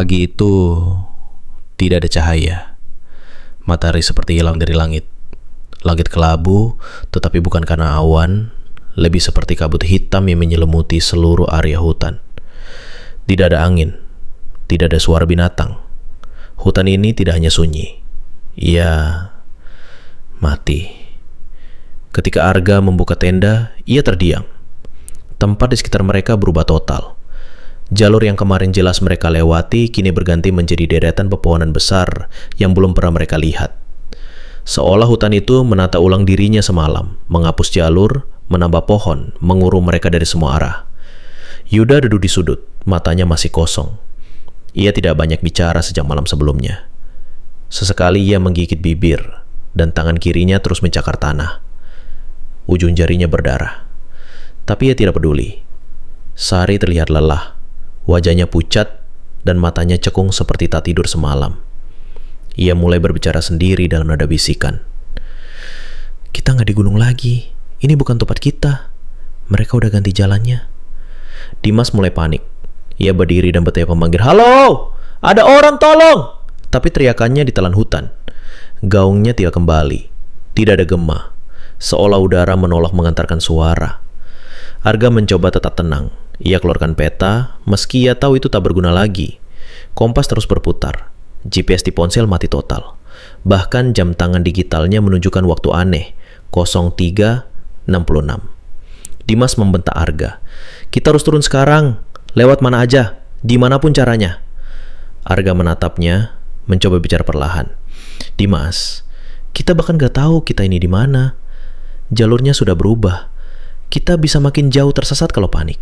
Pagi itu tidak ada cahaya. Matahari seperti hilang dari langit. Langit kelabu, tetapi bukan karena awan, lebih seperti kabut hitam yang menyelimuti seluruh area hutan. Tidak ada angin, tidak ada suara binatang. Hutan ini tidak hanya sunyi, ia mati. Ketika Arga membuka tenda, ia terdiam. Tempat di sekitar mereka berubah total. Jalur yang kemarin jelas mereka lewati kini berganti menjadi deretan pepohonan besar yang belum pernah mereka lihat. Seolah hutan itu menata ulang dirinya semalam, menghapus jalur, menambah pohon, mengurung mereka dari semua arah. Yuda duduk di sudut, matanya masih kosong. Ia tidak banyak bicara sejak malam sebelumnya. Sesekali ia menggigit bibir, dan tangan kirinya terus mencakar tanah. Ujung jarinya berdarah. Tapi ia tidak peduli. Sari terlihat lelah. Wajahnya pucat dan matanya cekung seperti tak tidur semalam. Ia mulai berbicara sendiri dalam nada bisikan. Kita nggak di gunung lagi. Ini bukan tempat kita. Mereka udah ganti jalannya. Dimas mulai panik. Ia berdiri dan berteriak memanggil, "Halo! Ada orang, tolong!" Tapi teriakannya ditelan hutan. Gaungnya tidak kembali. Tidak ada gema. Seolah udara menolak mengantarkan suara. Arga mencoba tetap tenang. Ia keluarkan peta, meski ia tahu itu tak berguna lagi. Kompas terus berputar. GPS di ponsel mati total. Bahkan jam tangan digitalnya menunjukkan waktu aneh, 03.66. Dimas membentak Arga. "Kita harus turun sekarang. Lewat mana aja, dimanapun caranya." Arga menatapnya, mencoba bicara perlahan. "Dimas, kita bahkan gak tahu kita ini di mana. Jalurnya sudah berubah. Kita bisa makin jauh tersesat kalau panik."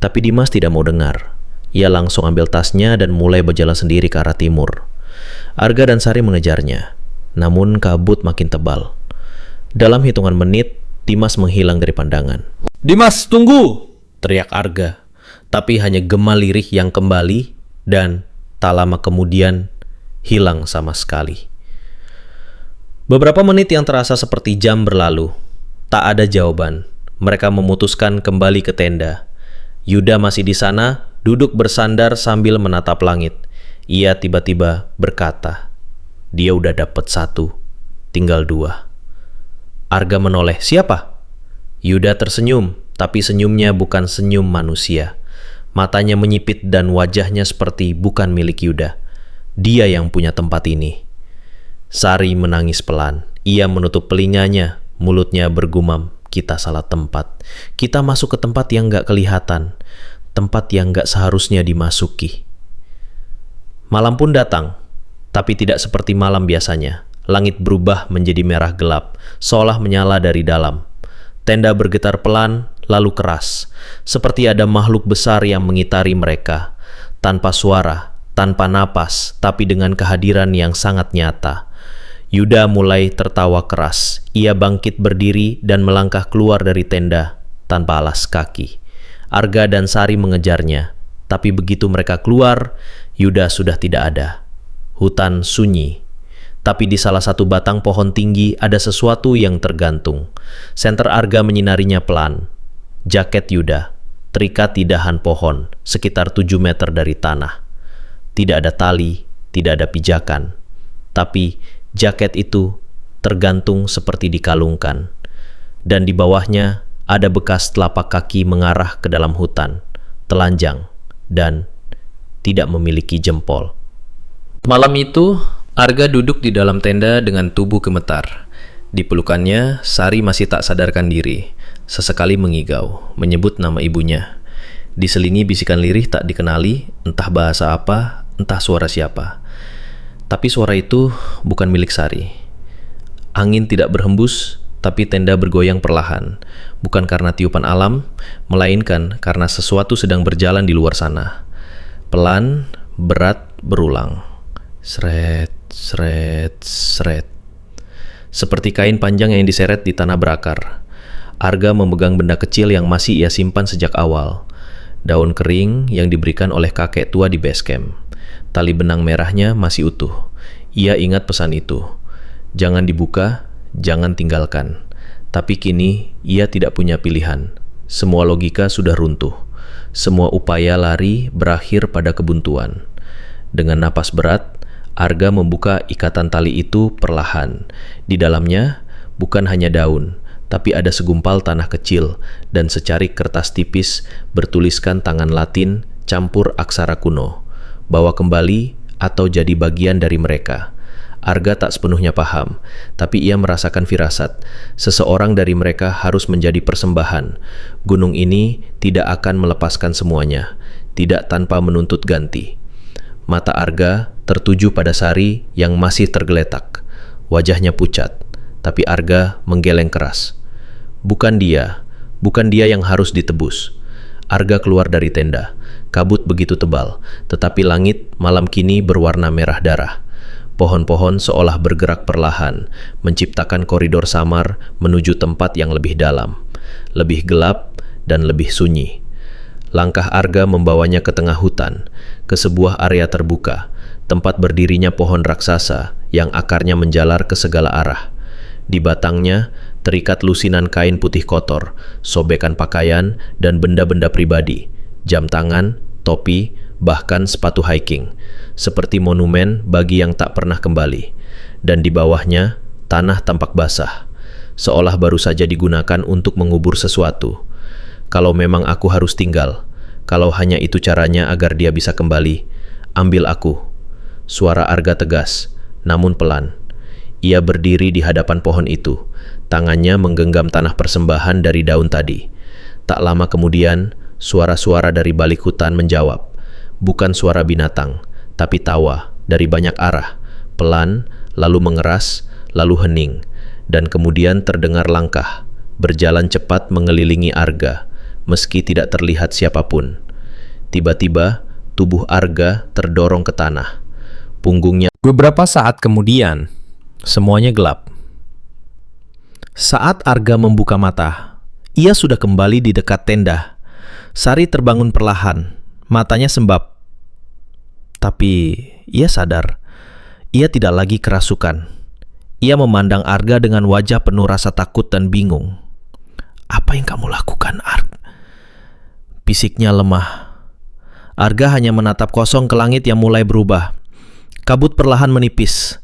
Tapi Dimas tidak mau dengar. Ia langsung ambil tasnya dan mulai berjalan sendiri ke arah timur. Arga dan Sari mengejarnya, namun kabut makin tebal. Dalam hitungan menit, Dimas menghilang dari pandangan. "Dimas, tunggu!" teriak Arga. Tapi hanya gema lirih yang kembali dan tak lama kemudian hilang sama sekali. Beberapa menit yang terasa seperti jam berlalu. Tak ada jawaban. Mereka memutuskan kembali ke tenda. Yuda masih di sana, duduk bersandar sambil menatap langit. Ia tiba-tiba berkata, dia udah dapat 1, tinggal 2. Arga menoleh, "Siapa?" Yuda tersenyum, tapi senyumnya bukan senyum manusia. Matanya menyipit dan wajahnya seperti bukan milik Yuda. Dia yang punya tempat ini. Sari menangis pelan. Ia menutup telinganya, mulutnya bergumam, "Kita salah tempat. Kita masuk ke tempat yang gak kelihatan. Tempat yang gak seharusnya dimasuki." Malam pun datang, tapi tidak seperti malam biasanya. Langit berubah menjadi merah gelap, seolah menyala dari dalam. Tenda bergetar pelan, lalu keras. Seperti ada makhluk besar yang mengitari mereka. Tanpa suara, tanpa napas, tapi dengan kehadiran yang sangat nyata. Yuda mulai tertawa keras. Ia bangkit berdiri dan melangkah keluar dari tenda tanpa alas kaki. Arga dan Sari mengejarnya, tapi begitu mereka keluar, Yuda sudah tidak ada. Hutan sunyi, tapi di salah satu batang pohon tinggi ada sesuatu yang tergantung. Senter Arga menyinarinya pelan. Jaket Yuda terikat di dahan pohon sekitar 7 meter dari tanah. Tidak ada tali, tidak ada pijakan, tapi jaket itu tergantung seperti dikalungkan, dan di bawahnya ada bekas telapak kaki mengarah ke dalam hutan, telanjang, dan tidak memiliki jempol. Malam itu, Arga duduk di dalam tenda dengan tubuh gemetar. Di pelukannya, Sari masih tak sadarkan diri. Sesekali mengigau, menyebut nama ibunya. Diselingi bisikan lirih tak dikenali, entah bahasa apa, entah suara siapa. Tapi suara itu bukan milik Sari. Angin tidak berhembus, tapi tenda bergoyang perlahan. Bukan karena tiupan alam, melainkan karena sesuatu sedang berjalan di luar sana. Pelan, berat, berulang. Sret, sret, sret. Seperti kain panjang yang diseret di tanah berakar. Arga memegang benda kecil yang masih ia simpan sejak awal. Daun kering yang diberikan oleh kakek tua di base camp. Tali benang merahnya masih utuh. Ia ingat pesan itu. Jangan dibuka, jangan tinggalkan. Tapi kini ia tidak punya pilihan. Semua logika sudah runtuh. Semua upaya lari berakhir pada kebuntuan. Dengan napas berat, Arga membuka ikatan tali itu perlahan. Di dalamnya bukan hanya daun, tapi ada segumpal tanah kecil dan secarik kertas tipis bertuliskan tangan Latin campur aksara kuno. Bawa kembali atau jadi bagian dari mereka. Arga tak sepenuhnya paham, tapi ia merasakan firasat. Seseorang dari mereka harus menjadi persembahan. Gunung ini tidak akan melepaskan semuanya, tidak tanpa menuntut ganti. Mata Arga tertuju pada Sari yang masih tergeletak. Wajahnya pucat, tapi Arga menggeleng keras. Bukan dia yang harus ditebus. Arga keluar dari tenda. Kabut begitu tebal, tetapi langit malam kini berwarna merah darah. Pohon-pohon seolah bergerak perlahan, menciptakan koridor samar menuju tempat yang lebih dalam, lebih gelap dan lebih sunyi. Langkah Arga membawanya ke tengah hutan, ke sebuah area terbuka, tempat berdirinya pohon raksasa yang akarnya menjalar ke segala arah. Di batangnya terikat lusinan kain putih kotor, sobekan pakaian, dan benda-benda pribadi, jam tangan, topi, bahkan sepatu hiking, seperti monumen bagi yang tak pernah kembali. Dan di bawahnya, tanah tampak basah, seolah baru saja digunakan untuk mengubur sesuatu. Kalau memang aku harus tinggal, kalau hanya itu caranya agar dia bisa kembali, ambil aku. Suara Arga tegas, namun pelan. Ia berdiri di hadapan pohon itu, tangannya menggenggam tanah persembahan dari daun tadi. Tak lama kemudian, suara-suara dari balik hutan menjawab. Bukan suara binatang, tapi tawa dari banyak arah, pelan, lalu mengeras, lalu hening, dan kemudian terdengar langkah, berjalan cepat mengelilingi Arga, meski tidak terlihat siapapun. Tiba-tiba, tubuh Arga terdorong ke tanah. Punggungnya. Beberapa saat kemudian, Semuanya gelap. Saat Arga membuka mata, ia sudah kembali di dekat tenda. Sari terbangun perlahan, matanya sembab. Tapi ia sadar, ia tidak lagi kerasukan. Ia memandang Arga dengan wajah penuh rasa takut dan bingung. "Apa yang kamu lakukan, Arga?" Bisiknya lemah. Arga hanya menatap kosong ke langit yang mulai berubah. Kabut perlahan menipis.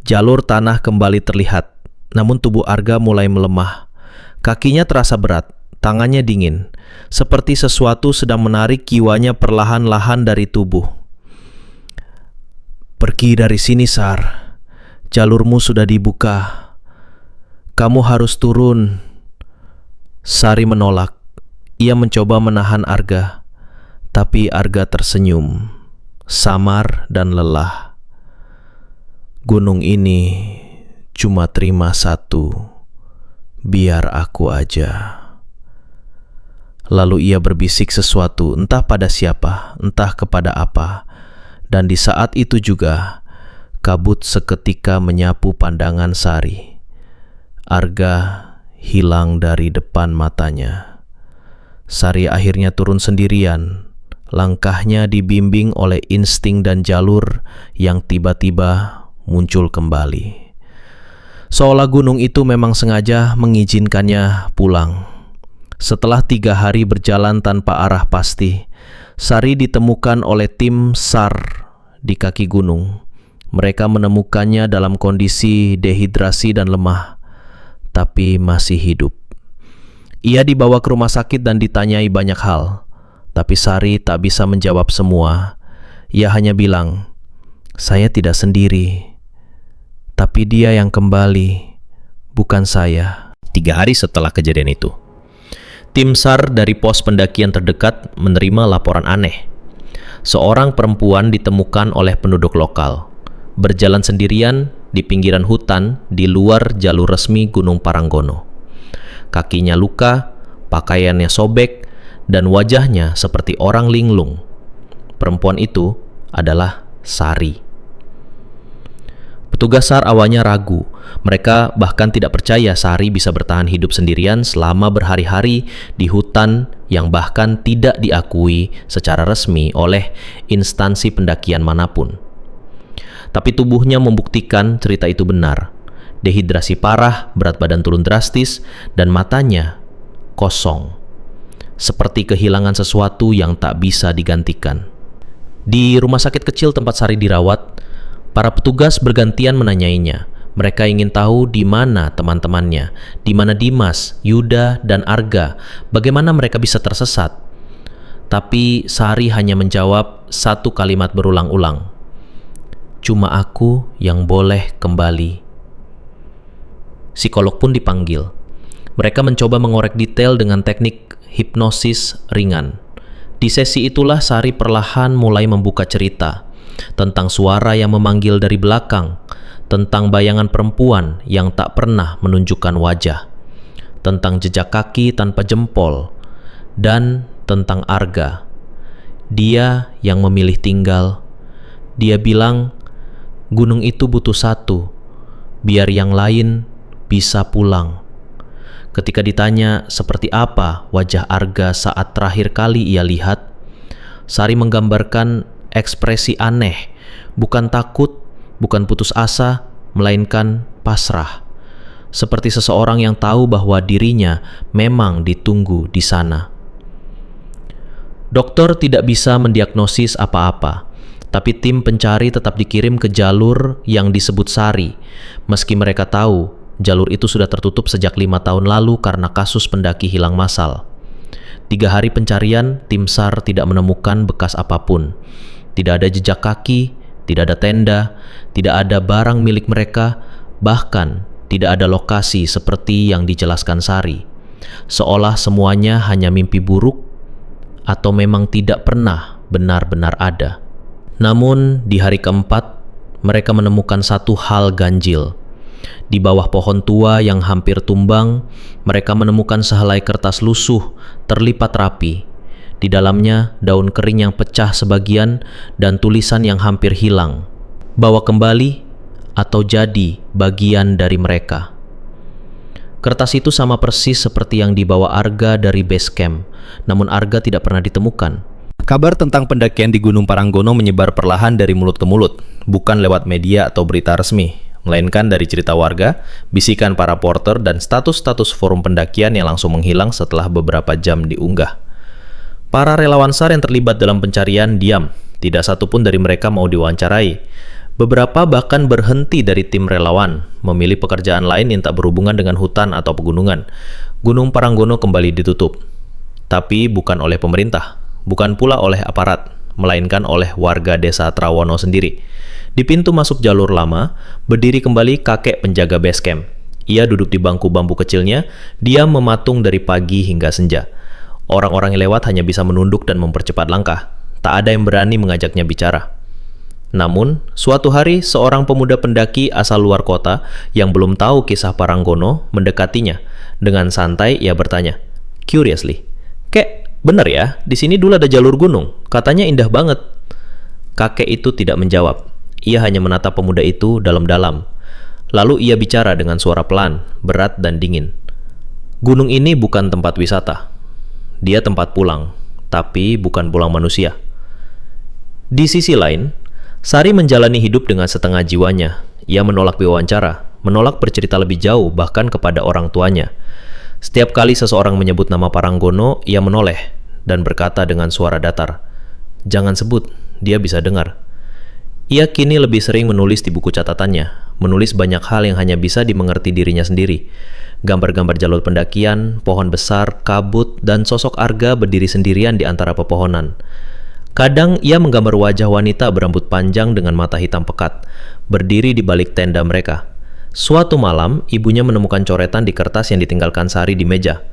Jalur tanah kembali terlihat, namun tubuh Arga mulai melemah. Kakinya terasa berat, tangannya dingin, seperti sesuatu sedang menarik jiwanya perlahan-lahan dari tubuh. "Pergi dari sini, Sar. Jalurmu sudah dibuka. Kamu harus turun." Sari menolak. Ia mencoba menahan Arga, tapi Arga tersenyum, samar dan lelah. "Gunung ini cuma terima satu, biar aku aja." Lalu ia berbisik sesuatu, entah pada siapa, entah kepada apa. Dan di saat itu juga, kabut seketika menyapu pandangan Sari. Arga hilang dari depan matanya. Sari akhirnya turun sendirian. Langkahnya dibimbing oleh insting dan jalur yang tiba-tiba muncul kembali. Seolah gunung itu memang sengaja mengizinkannya pulang. Setelah 3 hari berjalan tanpa arah pasti, Sari ditemukan oleh tim SAR di kaki gunung. Mereka menemukannya dalam kondisi dehidrasi dan lemah, tapi masih hidup. Ia dibawa ke rumah sakit dan ditanyai banyak hal, tapi Sari tak bisa menjawab semua. Ia hanya bilang, "Saya tidak sendiri. Tapi dia yang kembali, bukan saya." 3 hari setelah kejadian itu, tim SAR dari pos pendakian terdekat menerima laporan aneh. Seorang perempuan ditemukan oleh penduduk lokal, berjalan sendirian di pinggiran hutan di luar jalur resmi Gunung Paranggono. Kakinya luka, pakaiannya sobek, dan wajahnya seperti orang linglung. Perempuan itu adalah Sari. Petugas SAR awalnya ragu. Mereka bahkan tidak percaya Sari bisa bertahan hidup sendirian selama berhari-hari di hutan yang bahkan tidak diakui secara resmi oleh instansi pendakian manapun. Tapi tubuhnya membuktikan cerita itu benar. Dehidrasi parah, berat badan turun drastis, dan matanya kosong. Seperti kehilangan sesuatu yang tak bisa digantikan. Di rumah sakit kecil tempat Sari dirawat, para petugas bergantian menanyainya. Mereka ingin tahu di mana teman-temannya, di mana Dimas, Yuda, dan Arga, bagaimana mereka bisa tersesat. Tapi Sari hanya menjawab satu kalimat berulang-ulang. Cuma aku yang boleh kembali. Psikolog pun dipanggil. Mereka mencoba mengorek detail dengan teknik hipnosis ringan. Di sesi itulah Sari perlahan mulai membuka cerita tentang suara yang memanggil dari belakang, tentang bayangan perempuan yang tak pernah menunjukkan wajah, tentang jejak kaki tanpa jempol, dan tentang Arga. Dia yang memilih tinggal. Dia bilang, gunung itu butuh satu, biar yang lain bisa pulang. Ketika ditanya seperti apa wajah Arga saat terakhir kali ia lihat, Sari menggambarkan ekspresi aneh, bukan takut, bukan putus asa, melainkan pasrah. Seperti seseorang yang tahu bahwa dirinya memang ditunggu di sana. Dokter tidak bisa mendiagnosis apa-apa, tapi tim pencari tetap dikirim ke jalur yang disebut Sari, meski mereka tahu jalur itu sudah tertutup sejak 5 tahun lalu karena kasus pendaki hilang massal. 3 hari pencarian, tim SAR tidak menemukan bekas apapun. Tidak ada jejak kaki, tidak ada tenda, tidak ada barang milik mereka, bahkan tidak ada lokasi seperti yang dijelaskan Sari. Seolah semuanya hanya mimpi buruk atau memang tidak pernah benar-benar ada. Namun di hari keempat, mereka menemukan satu hal ganjil. Di bawah pohon tua yang hampir tumbang, mereka menemukan sehelai kertas lusuh terlipat rapi. Di dalamnya daun kering yang pecah sebagian dan tulisan yang hampir hilang. Bawa kembali atau jadi bagian dari mereka. Kertas itu sama persis seperti yang dibawa Arga dari base camp, namun Arga tidak pernah ditemukan. Kabar tentang pendakian di Gunung Paranggono menyebar perlahan dari mulut ke mulut, bukan lewat media atau berita resmi, melainkan dari cerita warga, bisikan para porter, dan status-status forum pendakian yang langsung menghilang setelah beberapa jam diunggah. Para relawan SAR yang terlibat dalam pencarian diam, tidak satu pun dari mereka mau diwawancarai. Beberapa bahkan berhenti dari tim relawan, memilih pekerjaan lain yang tak berhubungan dengan hutan atau pegunungan. Gunung Paranggono kembali ditutup. Tapi bukan oleh pemerintah, bukan pula oleh aparat, melainkan oleh warga desa Trawono sendiri. Di pintu masuk jalur lama, berdiri kembali kakek penjaga base camp. Ia duduk di bangku bambu kecilnya, dia mematung dari pagi hingga senja. Orang-orang yang lewat hanya bisa menunduk dan mempercepat langkah. Tak ada yang berani mengajaknya bicara. Namun, suatu hari seorang pemuda pendaki asal luar kota yang belum tahu kisah Paranggono mendekatinya. Dengan santai ia bertanya, "Curiously, Kek, bener ya, di sini dulu ada jalur gunung. Katanya indah banget." Kakek itu tidak menjawab. Ia hanya menatap pemuda itu dalam-dalam. Lalu ia bicara dengan suara pelan, berat dan dingin. "Gunung ini bukan tempat wisata. Dia tempat pulang, tapi bukan pulang manusia." Di sisi lain, Sari menjalani hidup dengan setengah jiwanya. Ia menolak diwawancara, menolak bercerita lebih jauh bahkan kepada orang tuanya. Setiap kali seseorang menyebut nama Paranggono, ia menoleh dan berkata dengan suara datar, "Jangan sebut, dia bisa dengar." Ia kini lebih sering menulis di buku catatannya, menulis banyak hal yang hanya bisa dimengerti dirinya sendiri. Gambar-gambar jalur pendakian, pohon besar, kabut, dan sosok Arga berdiri sendirian di antara pepohonan. Kadang ia menggambar wajah wanita berambut panjang dengan mata hitam pekat, berdiri di balik tenda mereka. Suatu malam, ibunya menemukan coretan di kertas yang ditinggalkan Sari di meja.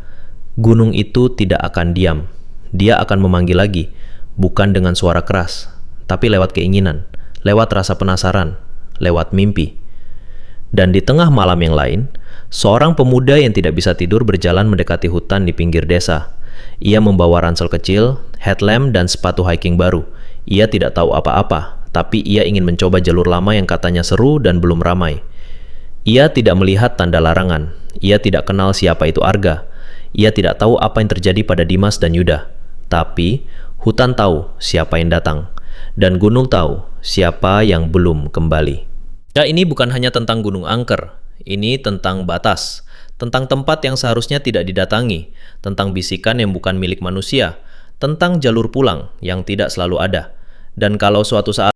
Gunung itu tidak akan diam. Dia akan memanggil lagi, bukan dengan suara keras, tapi lewat keinginan, lewat rasa penasaran, lewat mimpi. Dan di tengah malam yang lain, seorang pemuda yang tidak bisa tidur berjalan mendekati hutan di pinggir desa. Ia membawa ransel kecil, headlamp, dan sepatu hiking baru. Ia tidak tahu apa-apa, tapi ia ingin mencoba jalur lama yang katanya seru dan belum ramai. Ia tidak melihat tanda larangan. Ia tidak kenal siapa itu Arga. Ia tidak tahu apa yang terjadi pada Dimas dan Yuda. Tapi, hutan tahu siapa yang datang. Dan gunung tahu siapa yang belum kembali. Ya, ini bukan hanya tentang Gunung Angker. Ini tentang batas. Tentang tempat yang seharusnya tidak didatangi. Tentang bisikan yang bukan milik manusia. Tentang jalur pulang yang tidak selalu ada. Dan kalau suatu saat